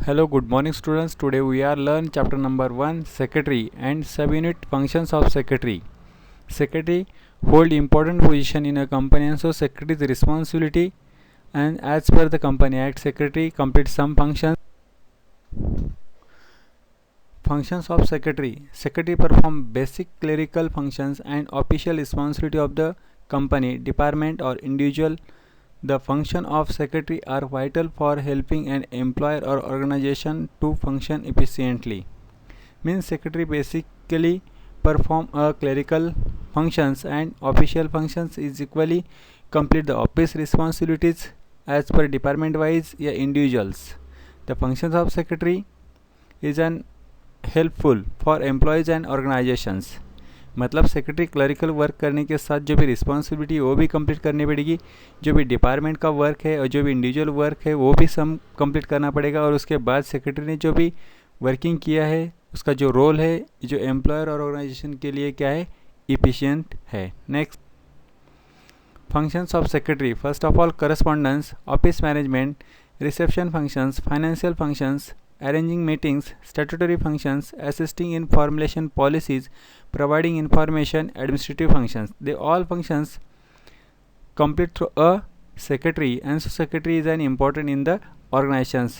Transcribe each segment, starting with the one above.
Hello, good morning students. Today we are learn chapter number 1 secretary and subunit functions of secretary. Secretary hold important position in a company and so secretary's responsibility and as per the company act secretary complete some functions of secretary. Secretary perform basic clerical functions and official responsibility of the company, department or individual. The function of secretary are vital for helping an employer or organization to function efficiently. Means secretary basically perform a clerical functions and official functions is equally complete the office responsibilities as per department wise या individuals. The functions of secretary is an helpful for employees and organizations. मतलब secretary clerical work करने के साथ जो भी responsibility वो भी complete करनी पड़ेगी, जो भी डिपार्टमेंट का वर्क है और जो भी इंडिविजुअल वर्क है वो भी सम कंप्लीट करना पड़ेगा और उसके बाद सेक्रेटरी ने जो भी वर्किंग किया है उसका जो रोल है जो एम्प्लॉयर और ऑर्गेनाइजेशन के लिए क्या है इफिशिएंट है. Next functions of secretary. First of all correspondence, office management, reception functions, financial functions, arranging meetings, statutory functions, assisting in formulation policies, providing information, administrative functions. They all functions complete through a secretary and so secretary is an important in the organizations.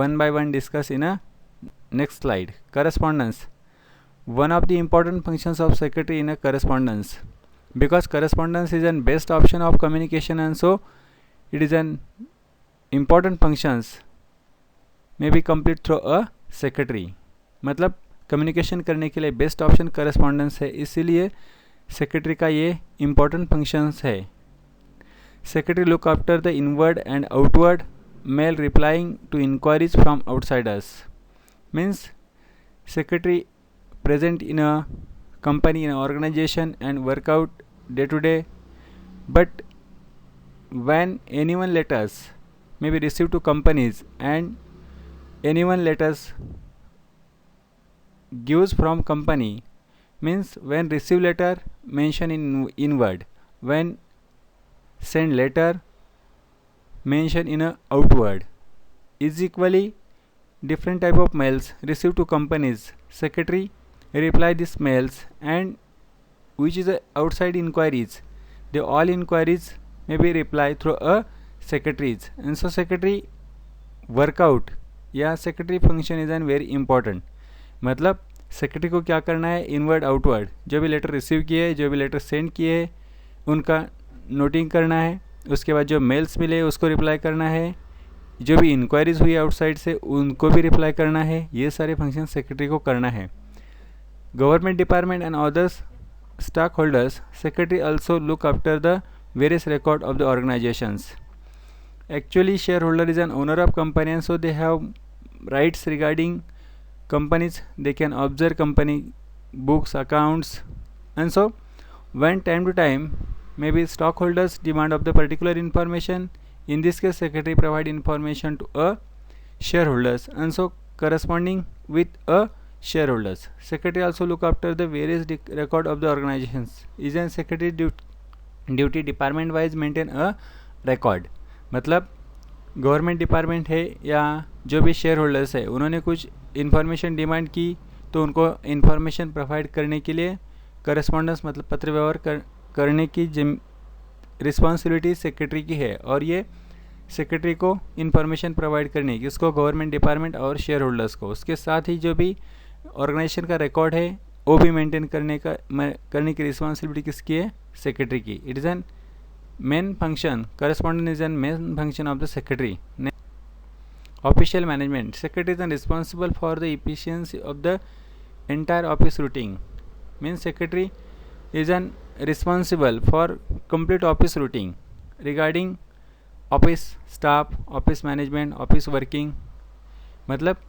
One by one discuss in a next slide. Correspondence. One of the important functions of secretary in a correspondence, because correspondence is an best option of communication and so it is an important functions may be complete through a secretary. मतलब communication करने के लिए best option correspondence है, इसीलिए secretary का ये important functions है. Secretary look after the inward and outward mail replying to inquiries from outsiders. Means secretary present in a company in organisation and work out day to day, but when anyone letters may be received to companies and anyone letters gives from company, means when receive letter mention in inward, when send letter mention in a outward, is equally different type of mails received to companies. Secretary reply these mails and which is a outside inquiries, they all inquiries may be replied through a secretaries and so secretary workout या secretary function is an very important. मतलब secretary को क्या करना है, inward outward जो भी letter receive किए जो भी लेटर सेंड किए उनका नोटिंग करना है, उसके बाद जो मेल्स मिले उसको रिप्लाई करना है, जो भी इंक्वायरीज हुई आउटसाइड से उनको भी रिप्लाई करना है. ये सारे फंक्शन सेक्रेटरी को करना है. Government department and others stock holders, secretary also look after the various record of the organisations. Actually shareholder is an owner of company and so they have rights regarding companies. They can observe company books, accounts and so when time to time maybe stockholders demand of the particular information, in this case secretary provide information to a shareholders and so corresponding with a shareholders. Secretary also look after the various record of the organizations. Is an secretary duty department wise maintain a record. मतलब government department है या जो भी share holders है उन्होंने कुछ information demand की तो उनको इन्फॉर्मेशन प्रोवाइड करने के लिए करस्पॉन्डेंस मतलब पत्र व्यवहार करने की रिस्पॉन्सिबिलिटी सेक्रेटरी की है और ये सेक्रेटरी को इन्फॉर्मेशन प्रोवाइड करने की उसको गवर्नमेंट डिपार्टमेंट और शेयर होल्डर्स को. उसके साथ ही जो भी ऑर्गेनाइजेशन का रिकॉर्ड है वो भी मेंटेन करने की रिस्पॉन्सिबिलिटी किसकी है, सेक्रेटरी की. It is an main function, correspondence is a main function of the secretary. Official management, secretary is responsible for the efficiency of the entire office routine. Means secretary is an responsible for complete office routine regarding office staff, office management, office working. मतलब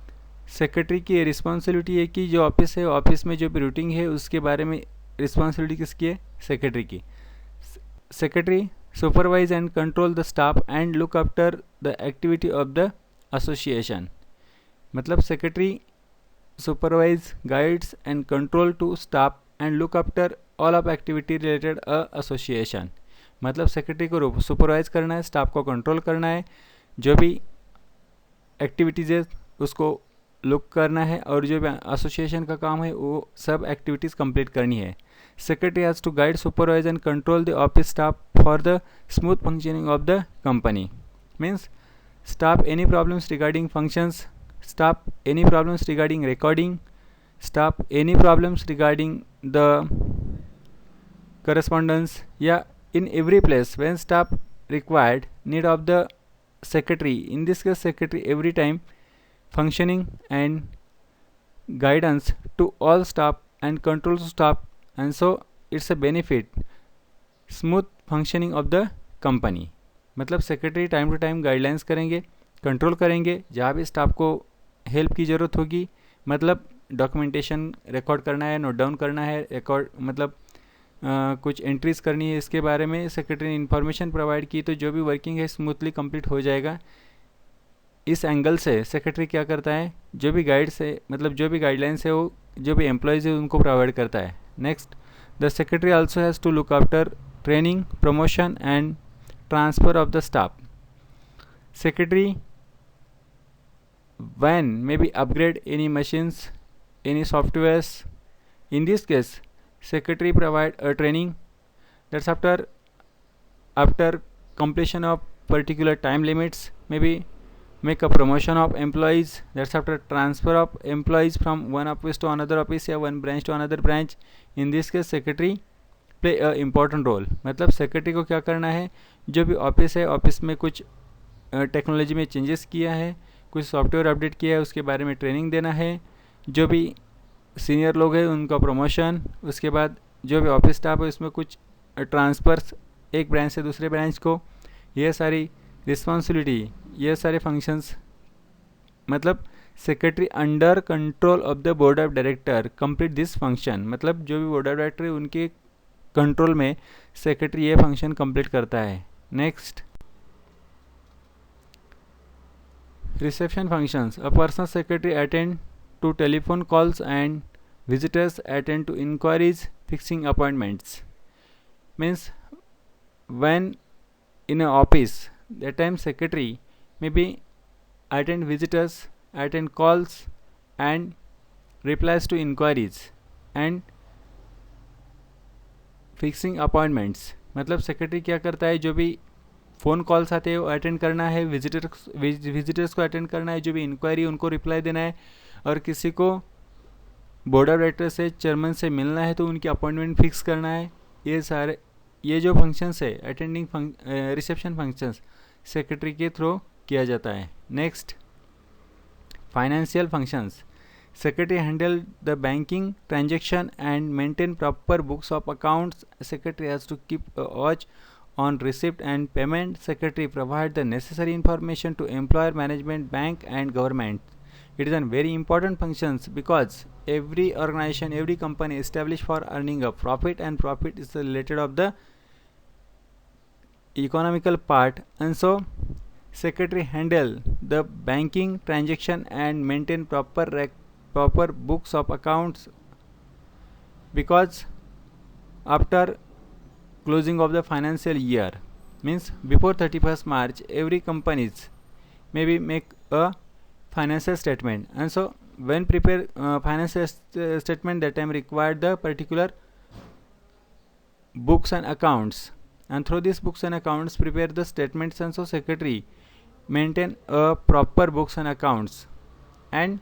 secretary की responsibility है कि जो office है office में जो भी routine है उसके बारे में रिस्पॉन्सिबिलिटी किसकी है, सेक्रेटरी की. Secretary supervise and control the staff and look after the activity of the association. मतलब secretary supervise, guides and control to staff and look after all of activity related a association. मतलब secretary को supervise करना है, staff को control करना है, जो भी एक्टिविटीज़ है उसको लुक करना है और जो भी एसोसिएशन का काम है वो सब एक्टिविटीज़ कंप्लीट करनी है. Secretary has to guide, supervise and control the office staff for the smooth functioning of the company. Means stop any problems regarding functions, stop any problems regarding recording, stop any problems regarding the correspondence. Yeah, in every place when staff required need of the secretary, in this case secretary every time functioning and guidance to all staff and control staff, and so it's a benefit smooth functioning of the company. मतलब secretary time to time guidelines करेंगे, control करेंगे, जहाँ भी staff को help की ज़रूरत होगी, मतलब डॉक्यूमेंटेशन रिकॉर्ड करना है, नोट डाउन करना है, रिकॉर्ड मतलब कुछ एंट्रीज करनी है, इसके बारे में सेक्रेटरी ने इन्फॉर्मेशन प्रोवाइड की तो जो भी वर्किंग है स्मूथली कंप्लीट हो जाएगा. इस एंगल से सेक्रेटरी क्या करता है, जो भी गाइड्स है मतलब जो भी गाइडलाइंस है वो जो भी एम्प्लॉयज़ है उनको प्रोवाइड करता है. Next, the secretary also has to look after training, promotion and transfer of the staff. Secretary when maybe upgrade any machines, any softwares. In this case secretary provide a training, that's after completion of particular time limits, maybe make a promotion of employees, that's after transfer of employees from one office to another office या one branch to another branch. In this case secretary play a important role. मतलब secretary को क्या करना है, जो भी office है office में कुछ टेक्नोलॉजी में चेंजेस किया है, कुछ सॉफ्टवेयर अपडेट किया है, उसके बारे में ट्रेनिंग देना है, जो भी सीनियर लोग हैं उनका प्रमोशन, उसके बाद जो भी ऑफिस स्टाफ है उसमें कुछ ट्रांसफ़र्स एक ब्रांच से दूसरे ब्रांच को, ये सारी रिस्पॉन्सिबिलिटी, ये सारे फंक्शंस मतलब secretary under control of the board of director complete this function. मतलब जो भी बोर्ड ऑफ डायरेक्टर है उनके कंट्रोल में सेक्रेटरी ये फंक्शन कंप्लीट करता है. Next, reception functions. A personal secretary attend to telephone calls and visitors attend to inquiries, fixing appointments. Means when in a office that time secretary may be attend visitors, attend calls and replies to inquiries and fixing appointments. मतलब secretary क्या करता है, जो भी phone calls आते हैं वो attend करना है, विजिटर्स को अटेंड करना है, जो भी इंक्वायरी उनको रिप्लाई देना है, और किसी को बोर्ड ऑफ डायरेक्टर से चेयरमैन से मिलना है तो उनकी अपॉइंटमेंट फिक्स करना है. ये जो फंक्शंस है अटेंडिंग रिसेप्शन फंक्शंस सेक्रेटरी के थ्रू किया जाता है. Next, financial functions. Secretary handle the banking transaction and maintain proper books of accounts. Secretary has to keep a watch on receipt and payment. Secretary provide the necessary information to employer, management, bank and government. It is a very important functions because every organization, every company established for earning a profit, and profit is related of the economical part, and so secretary handle the banking transaction and maintain proper books of accounts, because after closing of the financial year, means before 31st March, every companies maybe make a financial statement, and so when prepare financial statement, that time required the particular books and accounts, and through these books and accounts prepare the statements, and so secretary maintain a proper books and accounts and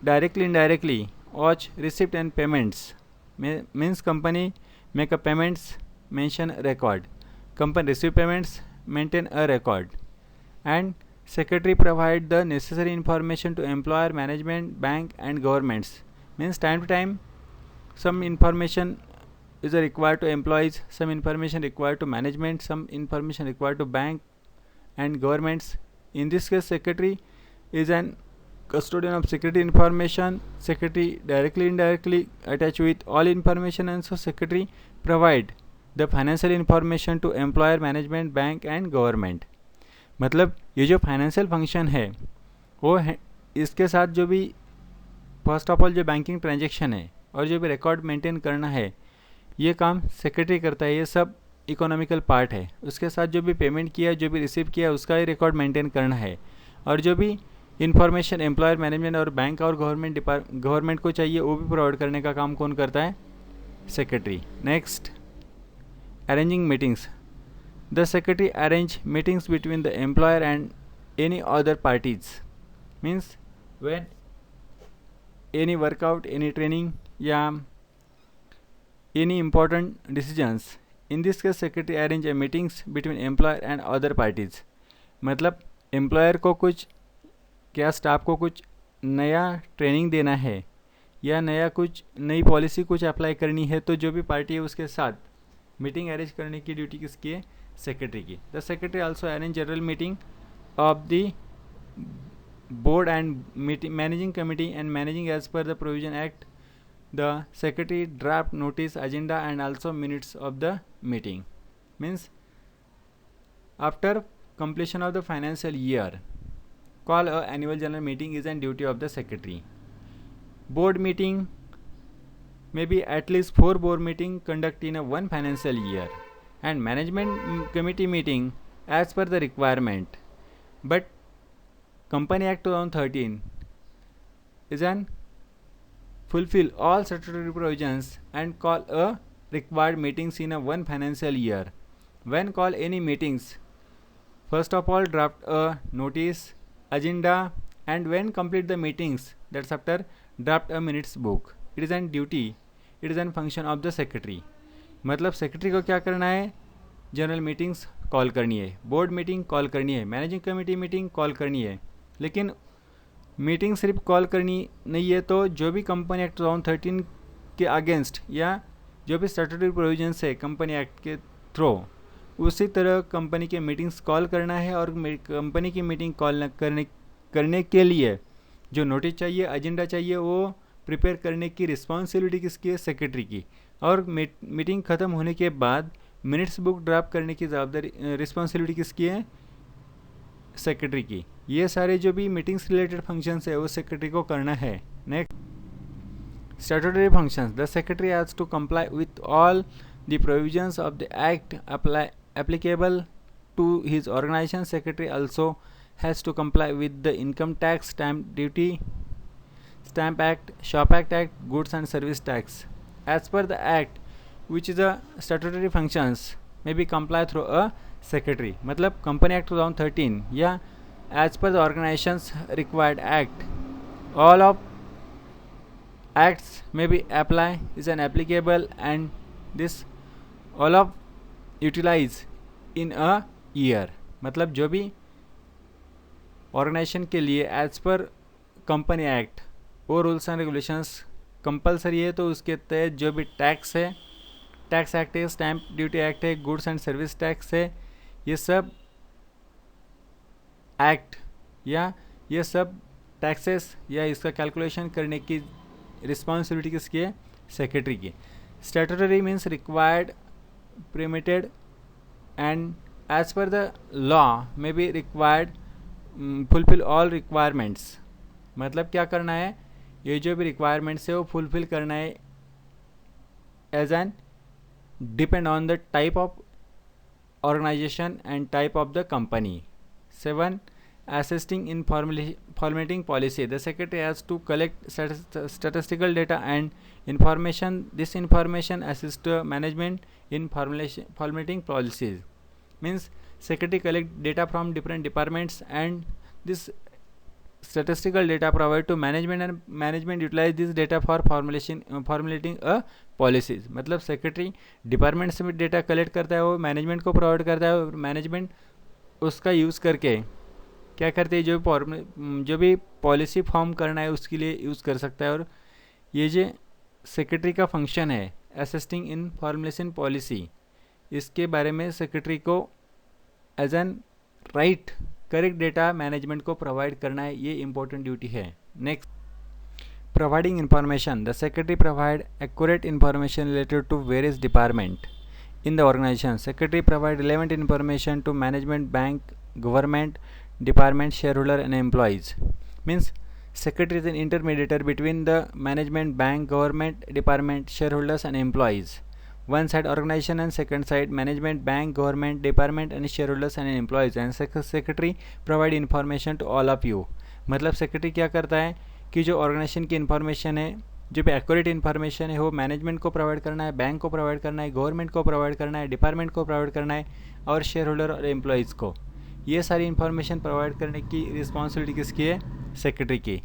directly indirectly watch receipt and payments. Means company make a payments, mention record, company receive payments, maintain a record, and secretary provide the necessary information to employer, management, bank and governments. Means time to time some information is required to employees, some information required to management, some information required to bank and governments. In this case secretary is an custodian of security information. Secretary directly indirectly attached with all information, and so secretary provide the financial information to employer, management, bank and government. मतलब ये जो financial function है वो है, इसके साथ जो भी फर्स्ट ऑफ ऑल जो बैंकिंग ट्रांजेक्शन है और जो भी रिकॉर्ड मेंटेन करना है ये काम सेक्रेटरी करता है. ये सब इकोनॉमिकल पार्ट है. उसके साथ जो भी पेमेंट किया, जो भी रिसीव किया उसका ही रिकॉर्ड मेंटेन करना है, और जो भी इंफॉर्मेशन एम्प्लॉयर, मैनेजमेंट और बैंक और गवर्नमेंट को चाहिए, वो भी प्रोवाइड करने का काम कौन करता है? Secretary. Next, arranging meetings. The secretary arrange meetings between the employer and any other parties. Means when any workout, any training या any important decisions. In this case secretary arrange a meetings between employer and other parties. मतलब employer को कुछ क्या staff को कुछ नया training देना है या नया कुछ नई पॉलिसी कुछ अप्लाई करनी है, तो जो भी पार्टी है उसके साथ मीटिंग अरेंज करने की ड्यूटी किसकी है? सेक्रेटरी की. The secretary also arrange general meeting of the board and managing committee and managing as per the provision act. The secretary draft notice, agenda and also minutes of the meeting. Means after completion of the financial year, call a annual general meeting is an duty of the secretary. Board meeting, maybe at least 4 board meeting conduct in a one financial year, and management committee meeting as per the requirement. But Company Act 2013 is an fulfill all statutory provisions and call a required meetings in a one financial year. When call any meetings, first of all draft a notice, agenda, and when complete the meetings, that's after draft a minutes book. It is an duty, it is an function of the secretary. मतलब secretary को क्या करना है? General meetings call करनी है, board meeting call करनी है, managing committee meeting call करनी है. लेकिन मीटिंग सिर्फ कॉल करनी नहीं है, तो जो भी कंपनी एक्ट 2013 के अगेंस्ट या जो भी स्टैट्यूटरी प्रोविजंस है कंपनी एक्ट के थ्रू, उसी तरह कंपनी के मीटिंग्स कॉल करना है. और कंपनी की मीटिंग कॉल करने के लिए जो नोटिस चाहिए, एजेंडा चाहिए, वो प्रिपेयर करने की रिस्पॉन्सिबिलिटी किसकी है? सेक्रेटरी की. और मीटिंग ख़त्म होने के बाद मिनट्स बुक ड्राफ्ट करने की जवाबदारी रिस्पॉन्सिबिलिटी किसकी है? सेक्रेटरी की. ये सारे जो भी मीटिंग्स रिलेटेड फंक्शंस है वो सेक्रेटरी को करना है. Next, statutory functions. The secretary has to comply with all the provisions of the act applicable to his organization. Secretary also has to comply with the income tax, stamp duty, stamp act, shop act, goods and service tax. As per the act, which is a statutory functions may be comply through a secretary. मतलब company act 2013 या as per the organization's required act, all of acts may be apply is an applicable, and this all of utilize in a year. मतलब जो भी organisation के लिए as per company act वो rules and regulations compulsory है, तो उसके तहत जो भी टैक्स है, टैक्स एक्ट है, स्टैम्प ड्यूटी एक्ट है, गुड्स एंड सर्विस टैक्स है, ये सब एक्ट या ये सब टैक्सेस या इसका कैलकुलेशन करने की रिस्पॉन्सिबिलिटी किसकी है? सेक्रेटरी की. Statutory means required, permitted, and as per the law may be required, fulfill all requirements. मतलब क्या करना है? ये जो भी रिक्वायरमेंट्स है वो फुलफिल करना है as an depend on the type of organisation and type of the company. 7. Assisting in formulating policy. The secretary has to collect statistical data and information. This information assists management in formulating policies. Means secretary collect data from different departments, and this statistical data provide to management, and management utilize this data for formulating a policies. मतलब secretary department से भी data collect करता है, वो management को provide करता है, और मैनेजमेंट उसका यूज़ करके क्या करते हैं? जो भी पॉलिसी फॉर्म करना है उसके लिए यूज़ कर सकता है. और ये जो सेक्रेटरी का फंक्शन है असिस्टिंग इन फॉर्मुलेशन पॉलिसी, इसके बारे में सेक्रेटरी को as an right correct data management को प्रोवाइड करना है, ये इंपॉर्टेंट ड्यूटी है. Next, providing information. The secretary provide accurate information related to various department in the organization. Secretary provide relevant information to management, bank, government, department, shareholder and employees. Means secretary is an intermediator between the management, bank, government, department, shareholders and employees. One side organization and second side management, bank, government, department and shareholders and employees. And secretary provide information to all of you. मतलब secretary क्या करता है कि जो organisation की information है, जो भी एक्यूरेट इन्फॉर्मेशन है वो मैनेजमेंट को प्रोवाइड करना है, बैंक को प्रोवाइड करना है, गवर्नमेंट को प्रोवाइड करना है, डिपार्टमेंट को प्रोवाइड करना है और शेयर होल्डर और एम्प्लॉयज़ को। ये सारी इन्फॉर्मेशन प्रोवाइड करने की रिस्पॉन्सिबिलिटी किसकी है? सेक्रेटरी की।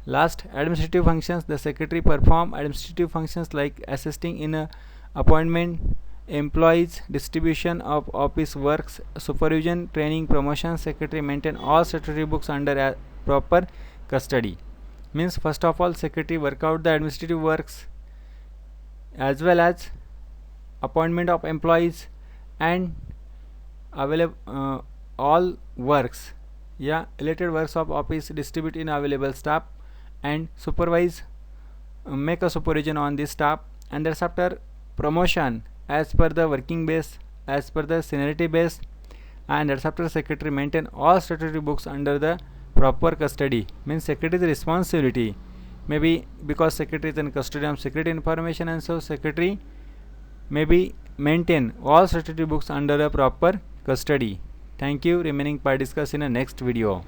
Last, administrative functions. The secretary perform administrative functions like assisting in appointment employees, distribution of office works, supervision, training, promotion. Secretary maintain all statutory books under a proper custody. Means first of all, secretary work out the administrative works as well as appointment of employees and available all works, yeah, related works of office, distribute in available staff and supervise, make a supervision on this staff, and thereafter promotion as per the working base, as per the seniority base, and thereafter secretary maintain all statutory books under the proper custody. Means secretary's responsibility, maybe because secretary is in custody of secret information, and so secretary maybe maintain all statutory books under a proper custody. Thank you. Remaining part discuss in a next video.